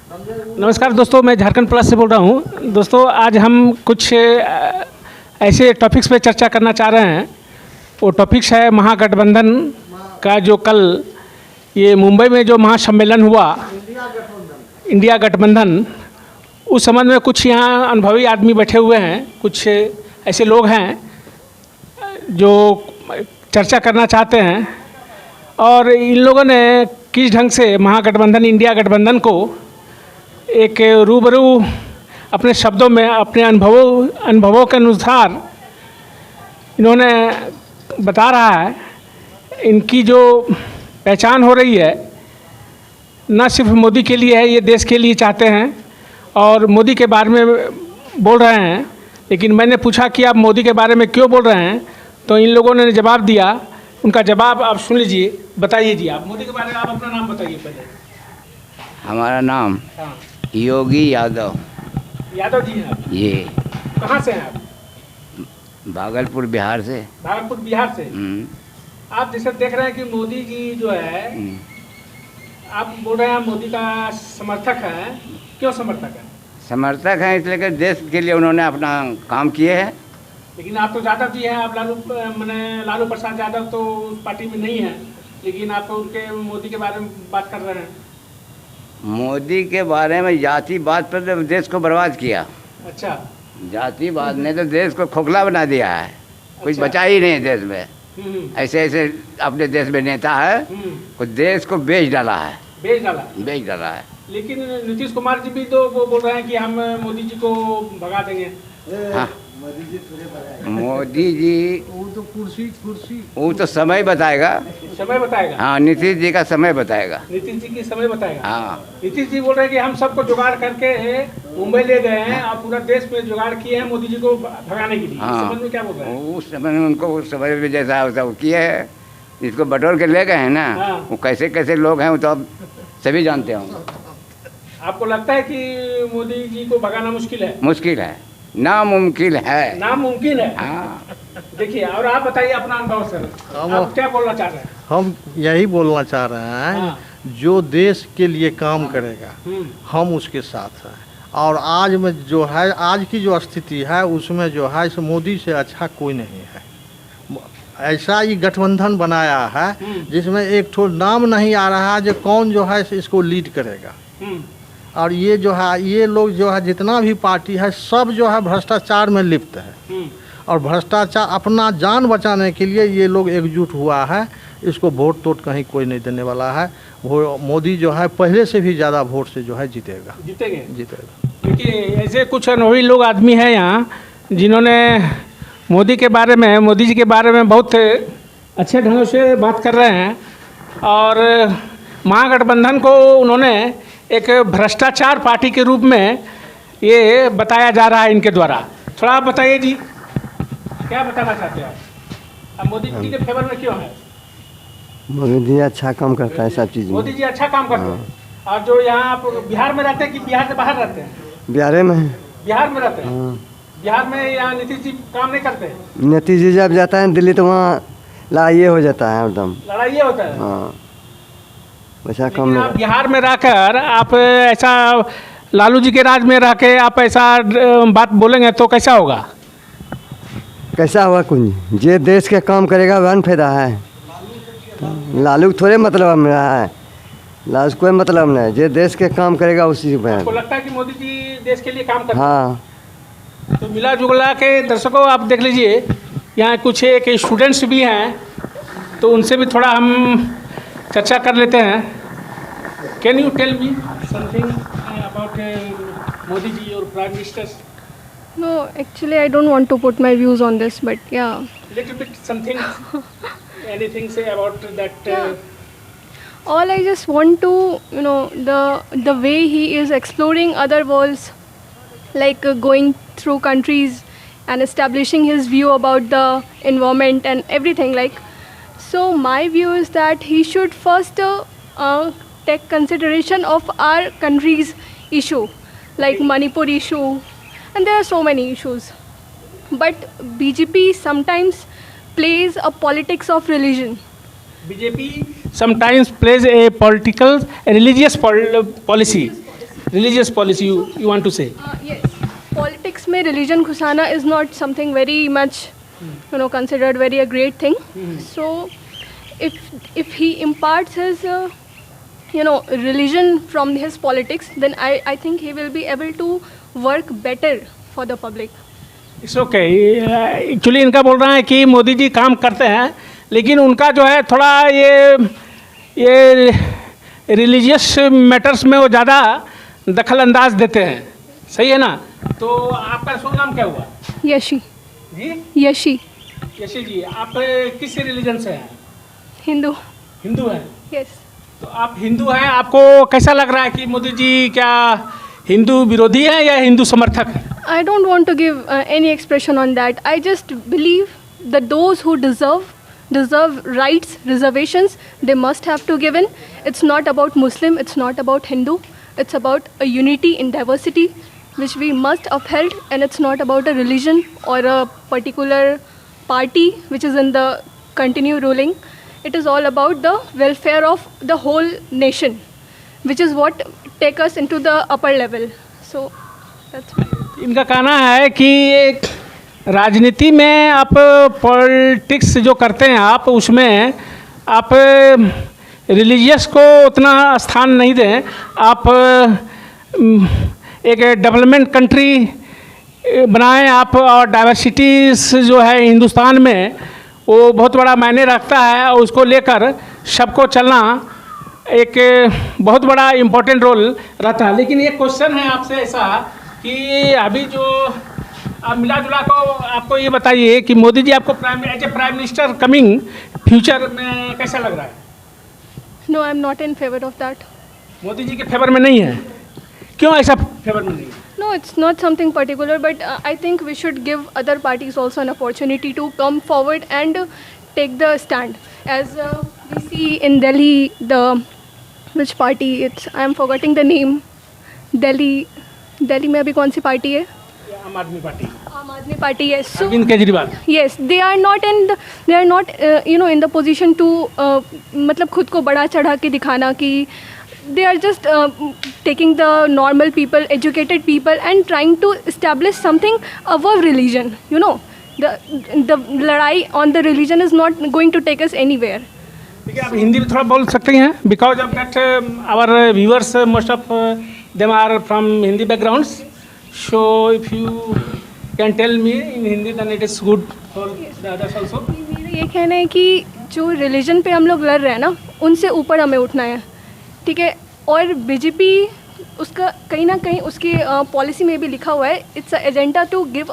नमस्कार दोस्तों, मैं झारखंड प्लस से बोल रहा हूँ। दोस्तों, आज हम कुछ ऐसे टॉपिक्स पे चर्चा करना चाह रहे हैं। वो टॉपिक्स है महागठबंधन का, जो कल ये मुंबई में जो महासम्मेलन हुआ, इंडिया गठबंधन, उस संबंध में कुछ यहाँ अनुभवी आदमी बैठे हुए हैं, कुछ ऐसे लोग हैं जो चर्चा करना चाहते हैं। और इन लोगों ने किस ढंग से महागठबंधन, इंडिया गठबंधन को एक रूबरू अपने शब्दों में, अपने अनुभवों के अनुसार इन्होंने बता रहा है। इनकी जो पहचान हो रही है, न सिर्फ मोदी के लिए है, ये देश के लिए चाहते हैं और मोदी के बारे में बोल रहे हैं। लेकिन मैंने पूछा कि आप मोदी के बारे में क्यों बोल रहे हैं, तो इन लोगों ने जवाब दिया। उनका जवाब आप सुन लीजिए। बताइए जी, आप मोदी के बारे में आप अपना नाम बताइए पहले। हमारा नाम हाँ, योगी यादव। यादव जी हैं आप? ये कहाँ से हैं आप? भागलपुर बिहार से। भागलपुर बिहार से। आप जैसे देख रहे हैं कि मोदी जी जो है, आप बोल रहे हैं मोदी का समर्थक है। क्यों समर्थक है? समर्थक हैं इसलिए कि देश के लिए उन्होंने अपना काम किए हैं। लेकिन आप तो यादव जी हैं, आप लालू प्रसाद यादव तो उस पार्टी में नहीं है, लेकिन आप उनके मोदी के बारे में बात कर रहे हैं। मोदी के बारे में जातिवाद पर तो देश को बर्बाद किया। अच्छा। जातिवाद ने तो देश को खोखला बना दिया है। कुछ अच्छा। बचा ही नहीं देश में। ऐसे ऐसे अपने देश में नेता है, कुछ देश को बेच डाला है। बेच डाला है। लेकिन नीतीश कुमार जी भी तो वो बोल रहे हैं कि हम मोदी जी को भगा देंगे। हाँ, मोदी जी वो तो कुर्सी वो तो समय बताएगा। समय बताएगा। हाँ, नीतीश जी का समय बताएगा। नीतीश जी की समय बताएगा। हाँ, नीतीश जी बोल रहे हैं कि हम सबको जुगाड़ करके मुंबई ले गए हैं और पूरा देश में जुगाड़ किए हैं मोदी जी को भगाने के लिए। हाँ। इस समझ में क्या बोल रहे हैं? उस समय में उनको उस समय में जैसा होता वो किए है, जिसको बटोर के ले गए हैं ना। हाँ। वो कैसे कैसे लोग हैं वो तो अब सभी जानते होंगे। आपको लगता है कि मोदी जी को भगाना मुश्किल है? मुश्किल है, नामुमकिन है। नामुमकिन है। हाँ, देखिए, और आप बताइए अपना अनुभव सर, आप क्या बोलना चाह रहे हैं? हम यही बोलना चाह रहे हैं। हाँ। जो देश के लिए काम करेगा हम उसके साथ हैं। और आज में जो है, आज की जो स्थिति है उसमें जो है सो मोदी से अच्छा कोई नहीं है। ऐसा ही गठबंधन बनाया है जिसमें एक ठो नाम नहीं आ रहा है जो कौन जो है इसको लीड करेगा। और ये जो है, ये लोग जो है, जितना भी पार्टी है सब जो है भ्रष्टाचार में लिप्त है। और भ्रष्टाचार, अपना जान बचाने के लिए ये लोग एकजुट हुआ है। इसको वोट तोट कहीं कोई नहीं देने वाला है। वो मोदी जो है पहले से भी ज़्यादा वोट से जो है जीतेगा। देखिए, ऐसे कुछ अनुभवी लोग आदमी हैं यहाँ जिन्होंने मोदी जी के बारे में बहुत अच्छे ढंग से बात कर रहे हैं। और महागठबंधन को उन्होंने एक भ्रष्टाचार पार्टी के रूप में ये बताया जा रहा है इनके द्वारा। थोड़ा आप बताइए जी, क्या बताना चाहते हैं आप मोदी जी के फेवर में क्यों है? मोदी जी अच्छा काम करता है सब चीज़ में। मोदी जी अच्छा काम करते हैं। और जो यहाँ आप बिहार में रहते हैं कि बिहार से बाहर रहते हैं? बिहार में है। बिहार में रहते हैं। बिहार में यहाँ नीतीश जी काम नहीं करते हैं? नीतीश जी जब जाता है दिल्ली तो वहाँ लड़ाई हो जाता है, एकदम लड़ाई होता है। हाँ, वैसा काम लेकिन नहीं। आप बिहार में रहकर आप ऐसा लालू जी के राज में रह के आप ऐसा बात बोलेंगे तो कैसा होगा? कैसा हुआ कुछ, जे देश के काम करेगा वह फायदा है। लालू थोड़े मतलब में रहा है, लालू से कोई मतलब नहीं। जे देश के काम करेगा उसी पे। आपको लगता है कि मोदी जी देश के लिए काम करते हैं? हाँ, तो मिला जुगला के दर्शकों, आप देख लीजिए, यहाँ कुछ एक स्टूडेंट्स भी हैं, तो उनसे भी थोड़ा हम चर्चा कर लेते हैं। Can you tell me something about Modi ji और prime minister? No, actually, I don't want to put my views on this, but yeah. Little bit something, anything say about that? All I just want to, the way he is exploring other worlds, like going through countries and establishing his view about the environment and everything. Like, so my view is that he should first take consideration of our country's issue, like Manipur issue. And there are so many issues. But BJP sometimes plays a politics of religion. BJP sometimes plays a religious policy. religious policy you want to say? Yes, politics में religion घुसाना is not something very much, considered very a great thing. So, if he imparts his, religion from his politics, then I think he will be able to work better for the public. It's okay. Actually इनका बोल रहा है कि मोदी जी काम करते हैं, लेकिन उनका जो है थोड़ा ये रिलीजियस मैटर्स में वो ज़्यादा दखल अंदाज देते हैं, सही है ना? तो आपका शुभ नाम क्या हुआ? यशी। जी यशी। यशी जी, आप किस रिलीजन से हैं? हिंदू। हिंदू हैं? यस। तो आप हिंदू हैं, आपको कैसा लग रहा है कि मोदी जी क्या हिंदू विरोधी हैं या हिंदू समर्थक हैं? I don't want to give any expression on that. I just believe that those who deserve rights, reservations, they must have to given. It's not about Muslim, it's not about Hindu. It's about a unity in diversity, which we must uphold, and it's not about a religion or a particular party which is in the continue ruling. It is all about the welfare of the whole nation, which is what take us into the upper level. So that's why. इनका कहना है कि राजनीति में आप politics जो करते हैं आप उसमें आप रिलीजियस को उतना स्थान नहीं दें। आप एक डेवलपमेंट कंट्री बनाएं आप, और डाइवर्सिटीज जो है हिंदुस्तान में वो बहुत बड़ा मायने रखता है, और उसको लेकर सबको चलना एक बहुत बड़ा इम्पोर्टेंट रोल रहता है। लेकिन एक क्वेश्चन है आपसे ऐसा कि अभी जो आप मिला जुला को आपको ये बताइए कि मोदी जी आपको as a prime minister coming future में कैसा लग रहा है? No, I'm not in favor of that. Modi ji के फेवर में नहीं है? क्यों ऐसा फेवर में नहीं है? No, it's not something particular, but I think we should give other parties also an opportunity to come forward and take the stand. As we see in Delhi, which party? I'm forgetting the name. Delhi में अभी कौन सी party है? आम Aadmi Party. Aam Aadmi Party, yes. So Arvind Kejriwal. yes, they are not in the position to मतलब खुद को बड़ा चढ़ा के दिखाना कि they are just taking the normal people, educated people and trying to establish something above religion. The लड़ाई on the religion is not going to take us anywhere. ठीक है, आप हिंदी में थोड़ा बोल सकते हैं, because of that our viewers most of them are from Hindi backgrounds, so if you can tell me in Hindi then it is good for the others also. मेरा ये कहना है कि जो रिलीजन पे हम लोग लड़ रहे हैं ना, उनसे ऊपर हमें उठना है, ठीक है? और बीजेपी उसका कहीं ना कहीं उसकी पॉलिसी में भी लिखा हुआ है, it's a agenda to give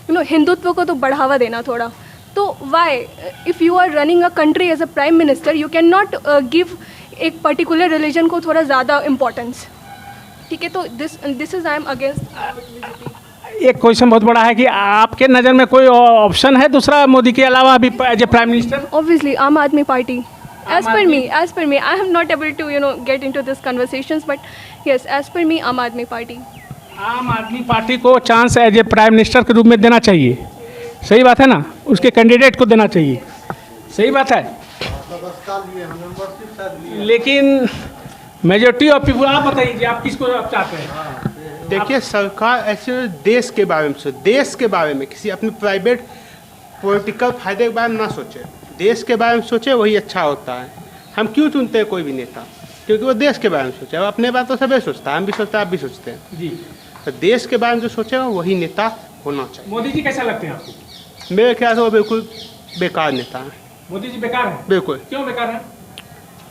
Hindutva को तो बढ़ावा देना थोड़ा। तो why if you are running a country as a prime minister, you can not give एक पर्टिकुलर रिलीजन को थोड़ा ज़्यादा इम्पोर्टेंस, ठीक है? तो this is I am against. एक क्वेश्चन बहुत बड़ा है कि आपके नज़र में कोई ऑप्शन है दूसरा मोदी के अलावा अभी as a prime minister? Obviously, Aam Aadmi Party. As per me, I am not able to get into this conversations, but yes, as per me, आम आदमी पार्टी. आम आदमी पार्टी को chance as a prime minister के रूप में देना चाहिए, सही बात है ना? उसके कैंडिडेट को देना चाहिए, सही बात है। लेकिन मेजोरिटी ऑफ पीपल, आप बताइए आप किसको आप चाहते हैं? देखिए, सरकार ऐसे देश के बारे में सोचे, देश के बारे में, किसी अपने प्राइवेट पॉलिटिकल फायदे के बारे में ना सोचे, देश के बारे में सोचे, वही अच्छा होता है। हम क्यों चुनते हैं कोई भी नेता? क्योंकि वो देश के बारे में सोचे। अब अपने बारे तो सभी सोचता है, हम भी सोचते हैं, आप भी सोचते हैं जी। तो देश के बारे में जो सोचेगा वही नेता होना चाहिए। मोदी जी कैसा लगते हैं आपको? मेरे ख्याल से वो बिल्कुल बेकार नेता है। मोदी जी बेकार है? बिल्कुल। क्यों बेकार है?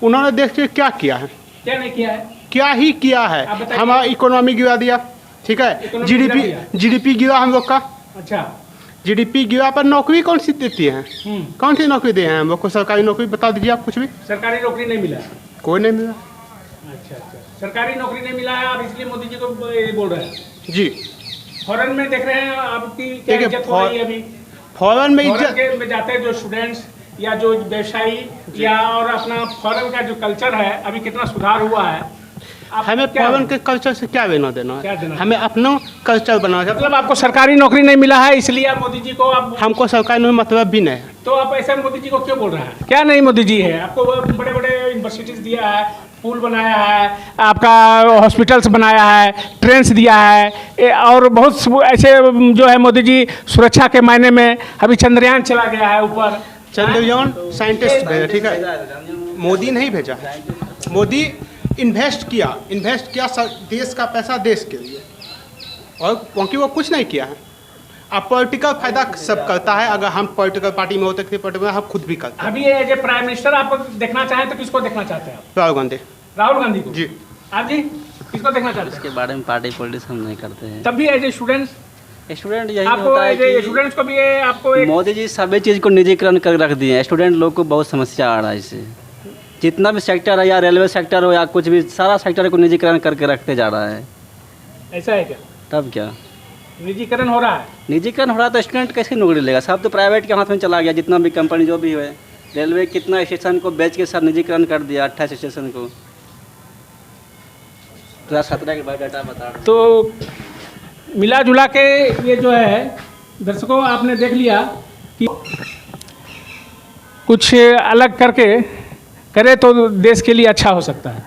उन्होंने देश के क्या किया है? क्या नहीं किया है? क्या ही किया है? हमारा इकोनॉमी गिरा दिया, ठीक है? जीडीपी गिरा हम लोग का। अच्छा, जीडीपी गिरा पर नौकरी कौन सी देती है? कौन सी नौकरी दे हैं हम लोग को? सरकारी नौकरी बता दीजिए आप कुछ भी। सरकारी नौकरी नहीं मिला? कोई नहीं मिला। अच्छा, सरकारी नौकरी नहीं मिला है, आप इसलिए मोदी जी को ये बोल रहे हैं? जी। फॉरेन में देख रहे हैं आपकी क्या इज्जत हो रही है अभी? फॉरेन में इज्जत में जाते हैं जो स्टूडेंट्स या जो व्यवसायी या और अपना फॉरेन का जो कल्चर है अभी कितना सुधार हुआ है? हमें फॉरेन के कल्चर से क्या लेना देना है? हमें अपना कल्चर बनाना है। मतलब आपको सरकारी नौकरी नहीं मिला है इसलिए आप मोदी जी को आप? हमको सरकारी नौकरी मतलब भी नहीं है। तो आप ऐसे मोदी जी को क्यों बोल रहे हैं? क्या नहीं मोदी जी है? आपको बड़े बड़े यूनिवर्सिटीज दिया है, पुल बनाया है, आपका हॉस्पिटल्स बनाया है, ट्रेन्स दिया है, और बहुत ऐसे जो है मोदी जी सुरक्षा के मायने में अभी चंद्रयान चला गया है ऊपर। चंद्रयान साइंटिस्ट भेजा, ठीक है, मोदी नहीं भेजा है। मोदी इन्वेस्ट किया देश का पैसा देश के लिए, और क्योंकि वो कुछ नहीं किया है। अब पॉलिटिकल फायदा सब करता है, अगर हम पॉलिटिकल पार्टी में होते थे, पॉलिटिकल हम खुद भी करते हैं। अभी ये जो प्राइम मिनिस्टर आपको देखना चाहें तो किसको देखना चाहते हैं आप? राहुल गांधी को। जी। आप जी किसको देखना चाहते हैं? इसके बारे में पार्टी पॉलिटिक्स हम नहीं करते हैं। तब भी एज ए स्टूडेंट्स यही आपको होता है कि स्टूडेंट्स को भी आपको एक मोदी जी सभी चीज़ को निजीकरण कर रख दिए हैं। स्टूडेंट लोग को बहुत समस्या आ रहा है इससे। जितना भी सेक्टर है, या रेलवे सेक्टर हो या कुछ भी, सारा सेक्टर को निजीकरण करके रखते जा रहा है। ऐसा है क्या? तब क्या निजीकरण हो रहा है? निजीकरण हो रहा है तो स्टूडेंट कैसे नौकरी लेगा? सब तो प्राइवेट के हाथ में चला गया। जितना भी कंपनी जो भी है, रेलवे कितना स्टेशन को बेच के सब निजीकरण कर दिया, 28 स्टेशन को। 2017 के बाद डाटा बता रहा हूं। तो मिला जुला के ये जो है दर्शकों, आपने देख लिया कि कुछ अलग करके करे तो देश के लिए अच्छा हो सकता है।